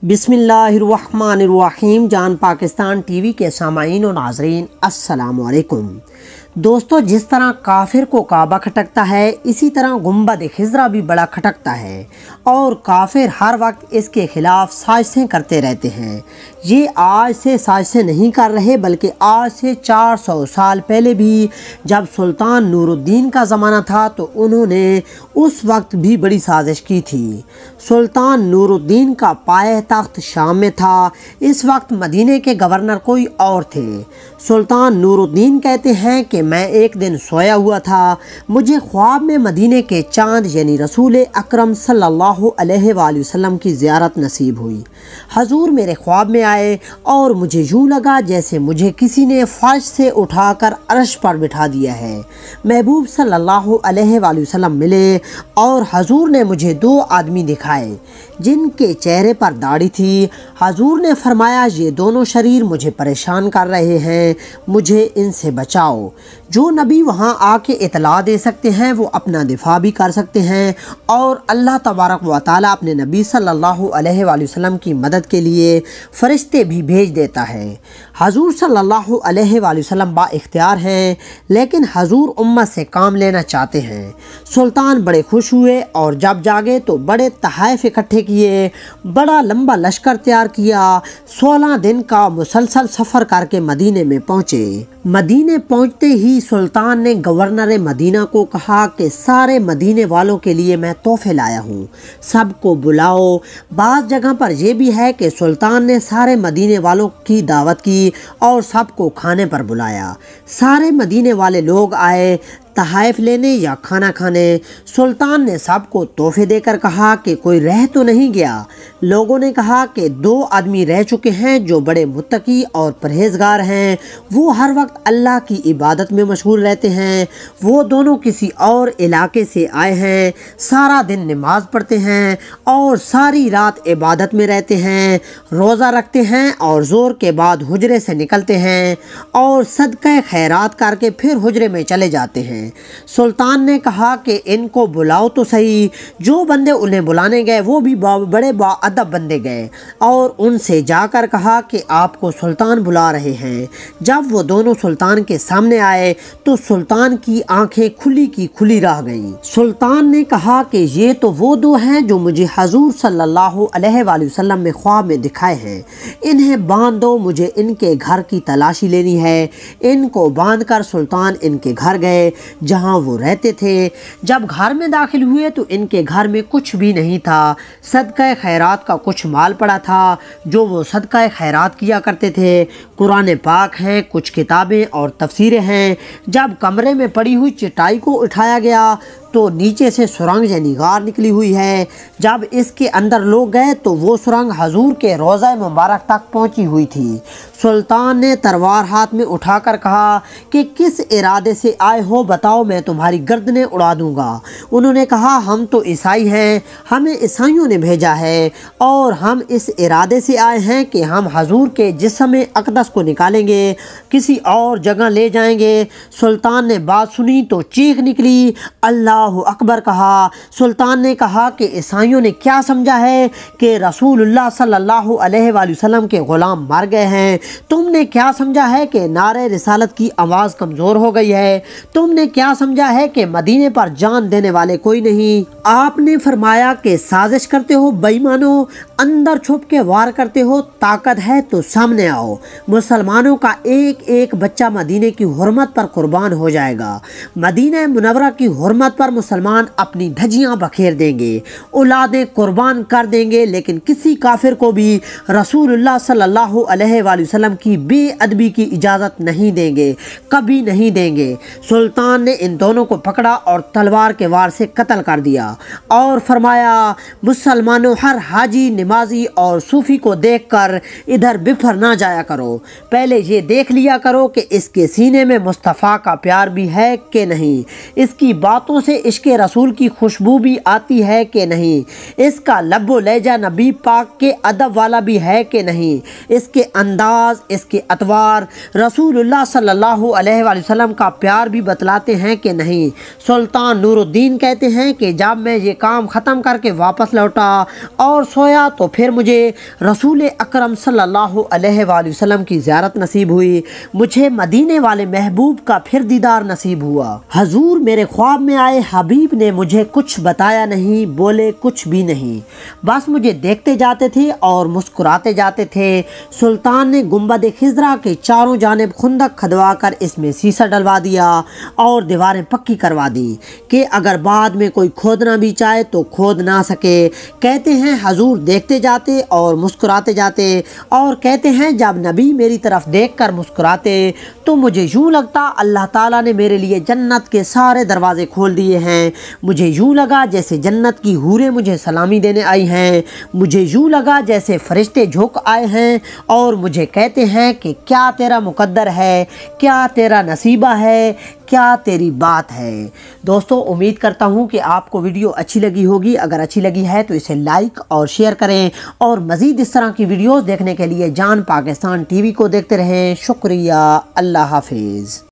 बिस्मिल्लाहिर्रहमानिर्रहीम। जान पाकिस्तान टीवी के सामाईन और नाज़रीन, अस्सलामु अलैकुम। दोस्तों, जिस तरह काफिर को काबा खटकता है, इसी तरह गुंबद खिज़रा भी बड़ा खटकता है और काफिर हर वक्त इसके खिलाफ साजिशें करते रहते हैं। ये आज से साजिशें नहीं कर रहे, बल्कि आज से 400 साल पहले भी जब सुल्तान नूरुद्दीन का ज़माना था तो उन्होंने उस वक्त भी बड़ी साजिश की थी। सुल्तान नूरुद्दीन का पायतख्त शाम में था। इस वक्त मदीने के गवर्नर कोई और थे। सुल्तान नूरुद्दीन कहते हैं कि मैं एक दिन सोया हुआ था, मुझे ख्वाब में मदीने के चाँद यानी रसूल अकरम सल्लल्लाहु अलैहि वसल्लम की ज़ियारत नसीब हुई। हजूर मेरे ख्वाब में आए और मुझे यूँ लगा जैसे मुझे किसी ने फर्श से उठाकर अर्श पर बिठा दिया है। महबूब सल्लल्लाहु अलैहि वसल्लम मिले और हजूर ने मुझे दो आदमी दिखाए जिनके चेहरे पर दाढ़ी थी। हजूर ने फरमाया, ये दोनों शरीर मुझे परेशान कर रहे हैं, मुझे इनसे बचाओ। जो नबी वहाँ आके इतला दे सकते हैं वो अपना दिफा भी कर सकते हैं और अल्लाह तबारक व तआला अपने नबी सल्लल्लाहु अलैहि वसल्लम की मदद के लिए फ़रिश्ते भी भेज देता है। हजूर सल्लल्लाहु अलैहि वसल्लम बाइख्तियार हैं, लेकिन हजूर उम्मत से काम लेना चाहते हैं। सुल्तान बड़े खुश हुए और जब जागे तो बड़े तहाइफ इकट्ठे किए, बड़ा लंबा लश्कर तैयार किया। 16 दिन का मुसलसल सफ़र करके मदीने में पहुँचे। मदीने पहुँचते ही सुल्तान ने गवर्नर मदीना को कहा कि सारे मदीने वालों के लिए मैं तोहफे लाया हूँ, सबको बुलाओ। बाज़ जगह पर यह भी है कि सुल्तान ने सारे मदीने वालों की दावत की और सबको खाने पर बुलाया। सारे मदीने वाले लोग आए तहाइफ लेने या खाना खाने। सुल्तान ने सबको तोहफे देकर कहा कि कोई रह तो नहीं गया। लोगों ने कहा कि 2 आदमी रह चुके हैं जो बड़े मुत्तकी और परहेजगार हैं, वो हर वक्त अल्लाह की इबादत में मशगूल रहते हैं। वो दोनों किसी और इलाके से आए हैं, सारा दिन नमाज पढ़ते हैं और सारी रात इबादत में रहते हैं, रोज़ा रखते हैं और ज़ोर के बाद हुजरे से निकलते हैं और सदका खैरात करके फिर हुजरे में चले जाते हैं। सुल्तान ने कहा कि इनको बुलाओ तो सही। जो बंदे उन्हें बुलाने गए वो भी बड़े बाअदब बंदे गए और उनसे जाकर कहा कि आपको सुल्तान बुला रहे हैं। जब वो दोनों सुल्तान के सामने आए तो सुल्तान की आंखें खुली की खुली रह गईं। सुल्तान ने कहा कि ये तो वो 2 हैं जो मुझे हजूर सल्लल्लाहु अलैहि वसल्लम में ख्वाब में दिखाए हैं। इन्हें बांध दो, मुझे इनके घर की तलाशी लेनी है। इनको बांधकर सुल्तान इनके घर गए जहां वो रहते थे। जब घर में दाखिल हुए तो इनके घर में कुछ भी नहीं था। सदका खैरात का कुछ माल पड़ा था जो वो सदका खैरात किया करते थे। कुरान पाक है, कुछ किताबें और तफसीरें हैं। जब कमरे में पड़ी हुई चटाई को उठाया गया तो नीचे से सुरंग यानी गार निकली हुई है। जब इसके अंदर लोग गए तो वो सुरंग हजूर के रोज़ा मुबारक तक पहुंची हुई थी। सुल्तान ने तलवार हाथ में उठाकर कहा कि किस इरादे से आए हो, बताओ, मैं तुम्हारी गर्दनें उड़ा दूंगा। उन्होंने कहा, हम तो ईसाई हैं, हमें ईसाइयों ने भेजा है और हम इस इरादे से आए हैं कि हम हजूर के जिस्म अक़दस को निकालेंगे, किसी और जगह ले जाएंगे। सुल्तान ने बात सुनी तो चीख निकली, अल्लाह अकबर कहा। सुल्तान ने कहा कि ईसाइयों ने क्या समझा है कि रसूलुल्लाह सल्लल्लाहु अलैहि वसल्लम के गुलाम मर गए हैं। तुमने क्या समझा है कि नारे रिसालत की आवाज़ कमज़ोर हो गई है। तुमने क्या समझा है कि मदीने पर जान देने वाले कोई नहीं। आपने फरमाया कि साजिश करते हो बेईमानों, अंदर छुप के वार करते हो, ताकत है तो सामने आओ। मुसलमानों का एक एक बच्चा मदीने की हुर्मत पर कुर्बान हो जाएगा। मदीना मुनव्वरा की हुर्मत पर मुसलमान अपनी धज्जियां बखेर देंगे, औलादें कुर्बान कर देंगे, लेकिन किसी काफिर को भी रसूलुल्लाह सल्लल्लाहु अलैहि वसल्लम की बेअदबी की इजाज़त नहीं देंगे, कभी नहीं देंगे। सुल्तान ने इन दोनों को पकड़ा और तलवार के वार से कत्ल कर दिया और फरमाया, मुसलमानों, हर हाजी, नमाजी और सूफ़ी को देखकर इधर बिफर ना जाया करो। पहले ये देख लिया करो कि इसके सीने में मुस्तफ़ा का प्यार भी है कि नहीं। इसकी बातों से इश्क़ रसूल की खुशबू भी आती है कि नहीं, इसका लब्बो लहजा नबी पाक के अदब वाला भी है कि नहीं, इसके अंदाज़, इसके अतवार रसूलुल्लाह सल्लल्लाहु अलैहि वसल्लम का प्यार भी बतलाते हैं कि नहीं। सुल्तान नूरुद्दीन कहते हैं कि जब मैं ये काम ख़त्म करके वापस लौटा और सोया तो फिर मुझे रसूल अकरम सल्लल्लाहु अलैहि वसल्लम की ज़ियारत नसीब हुई, मुझे मदीने वाले महबूब का फिर दीदार नसीब हुआ। हजूर मेरे ख्वाब में आए, हबीब ने मुझे कुछ बताया नहीं, बोले कुछ भी नहीं, बस मुझे देखते जाते थे और मुस्कुराते जाते थे। सुल्तान ने गुंबद खिज़रा के चारों जानिब खुंदक खदवा कर इसमें शीशा डलवा दिया और दीवारें पक्की करवा दी कि अगर बाद में कोई खोदना भी चाहे तो खोद ना सके। कहते हैं हजूर देखते जाते और मुस्कुराते जाते और कहते हैं जब नबी मेरी तरफ देखकर मुस्कुराते तो मुझे यूँ लगता अल्लाह ताला ने मेरे लिए जन्नत के सारे दरवाज़े खोल दिए हैं। मुझे यूँ लगा जैसे जन्नत की हूरें मुझे सलामी देने आई हैं, मुझे यूँ लगा जैसे फरिश्ते झुक आए हैं और मुझे कहते हैं कि क्या तेरा मुकद्दर है, क्या तेरा नसीबा है, क्या तेरी बात है। दोस्तों उम्मीद करता हूँ कि आपको वीडियो अच्छी लगी होगी। अगर अच्छी लगी है तो इसे लाइक और शेयर करें और मज़ीद इस तरह की वीडियोस देखने के लिए जान पाकिस्तान टीवी को देखते रहें। शुक्रिया। अल्लाह हाफिज़।